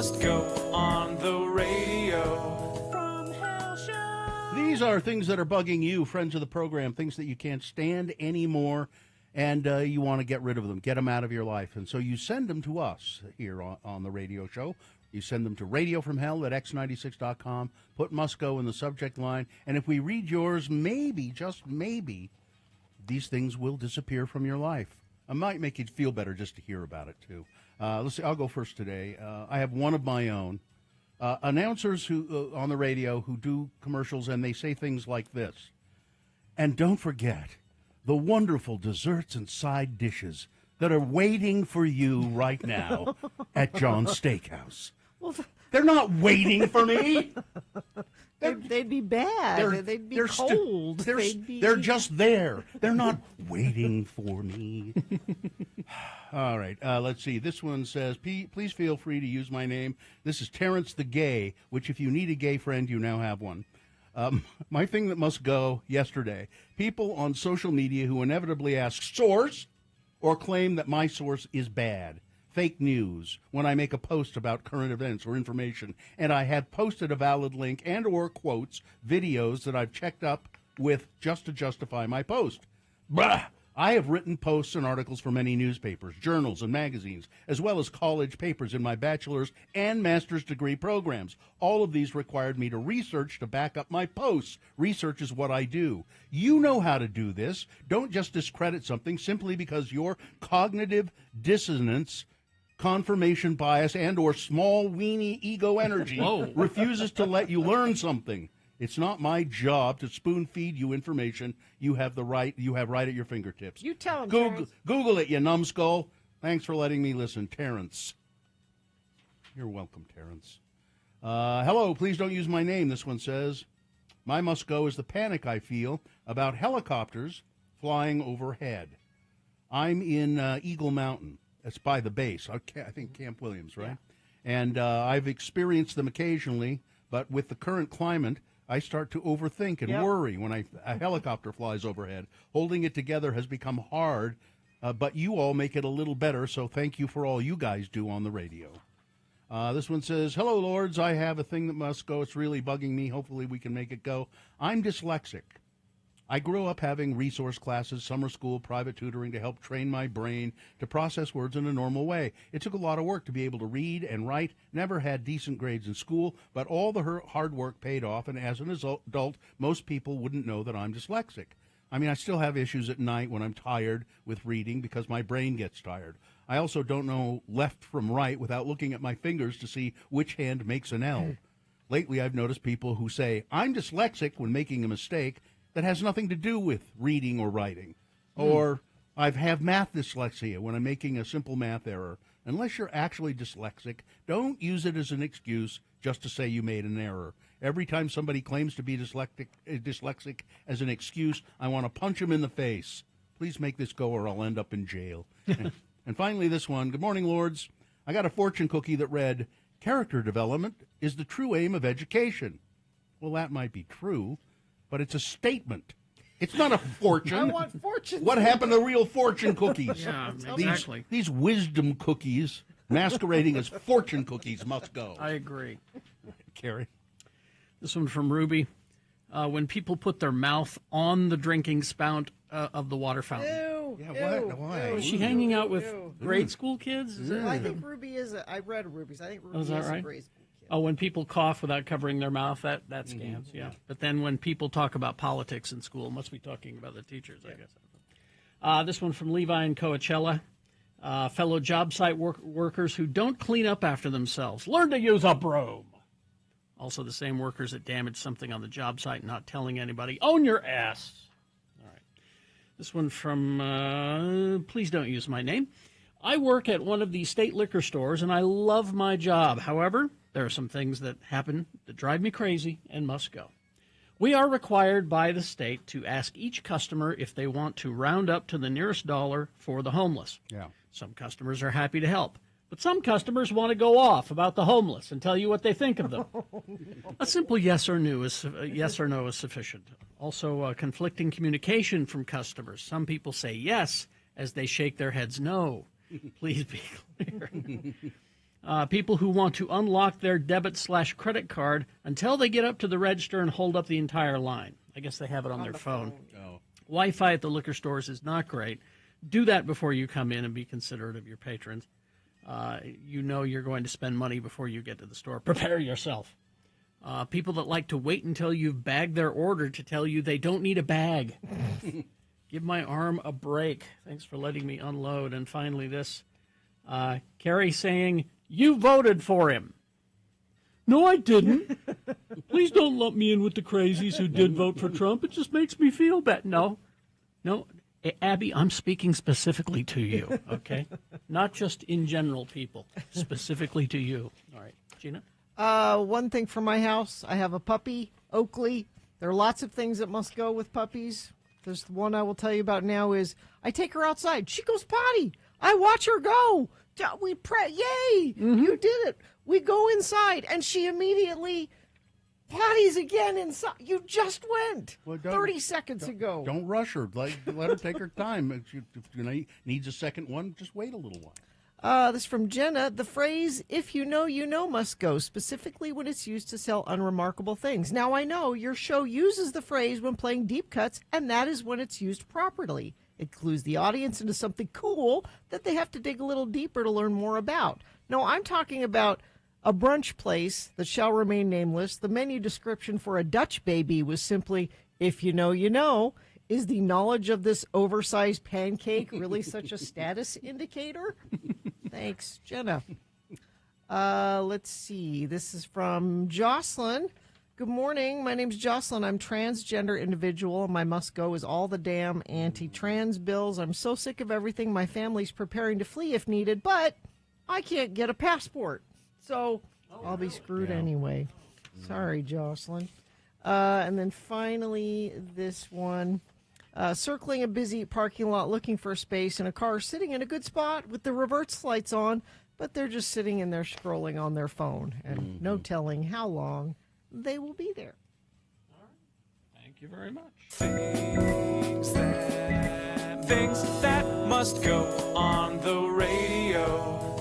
must go on the radio. From Hell Show. These are things that are bugging you, friends of the program, things that you can't stand anymore, and you want to get rid of them, get them out of your life. And so you send them to us here on the radio show. You send them to radiofromhell at x96.com, put must go in the subject line, and if we read yours, maybe, just maybe, these things will disappear from your life. It might make you feel better just to hear about it, too. Let's see, I'll go first today. I have one of my own. Announcers who on the radio who do commercials, and they say things like this. And don't forget the wonderful desserts and side dishes that are waiting for you right now at John's Steakhouse. Well, they're not waiting for me. They'd be bad. They'd be cold. They're just there. They're not waiting for me. All right, let's see. This one says, please feel free to use my name. This is Terrence the Gay, which if you need a gay friend, you now have one. My thing that must go yesterday. People on social media who inevitably ask source or claim that my source is bad. Fake news when I make a post about current events or information, and I have posted a valid link and or quotes, videos that I've checked up with just to justify my post. Blah! I have written posts and articles for many newspapers, journals, and magazines, as well as college papers in my bachelor's and master's degree programs. All of these required me to research to back up my posts. Research is what I do. You know how to do this. Don't just discredit something simply because your cognitive dissonance, confirmation bias, and or small weenie ego energy refuses to let you learn something. It's not my job to spoon-feed you information. You have right at your fingertips. You tell them, Google it, you numbskull. Thanks for letting me listen, Terrence. You're welcome, Terrence. Hello, please don't use my name, this one says. My must go is the panic I feel about helicopters flying overhead. I'm in Eagle Mountain. That's by the base. I think Camp Williams, right? Yeah. And I've experienced them occasionally, but with the current climate, I start to overthink and worry when a helicopter flies overhead. Holding it together has become hard, but you all make it a little better, so thank you for all you guys do on the radio. This one says, hello, Lords. I have a thing that must go. It's really bugging me. Hopefully we can make it go. I'm dyslexic. I grew up having resource classes, summer school, private tutoring to help train my brain to process words in a normal way. It took a lot of work to be able to read and write. Never had decent grades in school, but all the hard work paid off, and as an adult, most people wouldn't know that I'm dyslexic. I mean, I still have issues at night when I'm tired with reading because my brain gets tired. I also don't know left from right without looking at my fingers to see which hand makes an L. Lately, I've noticed people who say, I'm dyslexic when making a mistake that has nothing to do with reading or writing. Or I have math dyslexia when I'm making a simple math error. Unless you're actually dyslexic, don't use it as an excuse just to say you made an error. Every time somebody claims to be dyslexic as an excuse, I want to punch them in the face. Please make this go or I'll end up in jail. And finally, this one. Good morning, Lords. I got a fortune cookie that read, character development is the true aim of education. Well, that might be true, but it's a statement. It's not a fortune. I want fortune. What happened to real fortune cookies? Yeah, exactly. These wisdom cookies masquerading as fortune cookies must go. I agree. Carrie? This one from Ruby. When people put their mouth on the drinking spout of the water fountain. Ew. Yeah, why? Is she hanging out with grade school kids? Well, I think Ruby is. I read Ruby's. I think Ruby is right? a grade school kid. Oh, when people cough without covering their mouth, that scans, yeah. But then when people talk about politics in school, must be talking about the teachers, I guess. This one from Levi and Coachella. Fellow job site workers who don't clean up after themselves. Learn to use a broom. Also the same workers that damage something on the job site not telling anybody. Own your ass. All right. This one from, please don't use my name. I work at one of the state liquor stores, and I love my job. However, there are some things that happen that drive me crazy and must go. We are required by the state to ask each customer if they want to round up to the nearest dollar for the homeless. Yeah. Some customers are happy to help, but some customers want to go off about the homeless and tell you what they think of them. A simple yes or no is sufficient. Also, conflicting communication from customers. Some people say yes as they shake their heads no. Please be clear. People who want to unlock their debit/credit card until they get up to the register and hold up the entire line. I guess they have it on their phone. Oh. Wi-Fi at the liquor stores is not great. Do that before you come in and be considerate of your patrons. You know you're going to spend money before you get to the store. Prepare yourself. People that like to wait until you've bagged their order to tell you they don't need a bag. Give my arm a break. Thanks for letting me unload. And finally this, Carrie saying, you voted for him. No, I didn't. Please don't lump me in with the crazies who did vote for Trump. It just makes me feel bad. No. Abby, I'm speaking specifically to you, okay? Not just in general, people. Specifically to you. All right. Gina? One thing for my house, I have a puppy, Oakley. There are lots of things that must go with puppies. There's the one I will tell you about now is I take her outside. She goes potty. I watch her go. We pray. Yay! Mm-hmm. You did it. We go inside, and she immediately potties again inside. You just went 30 seconds ago. Don't rush her. Let her take her time. If she needs a second one, just wait a little while. This is from Jenna. The phrase, if you know, must go, specifically when it's used to sell unremarkable things. Now, I know your show uses the phrase when playing deep cuts, and that is when it's used properly. It clues the audience into something cool that they have to dig a little deeper to learn more about. No, I'm talking about a brunch place that shall remain nameless. The menu description for a Dutch baby was simply, if you know. Is the knowledge of this oversized pancake really such a status indicator? Thanks, Jenna. Let's see. This is from Jocelyn. Good morning. My name's Jocelyn. I'm transgender individual. My must go is all the damn anti-trans bills. I'm so sick of everything. My family's preparing to flee if needed, but I can't get a passport. So I'll be screwed anyway. Sorry, Jocelyn. And then finally, this one. Circling a busy parking lot looking for a space in a car sitting in a good spot with the reverse lights on, but they're just sitting in there scrolling on their phone and no telling how long they will be there. All right. Thank you very much. Things that must go on the radio.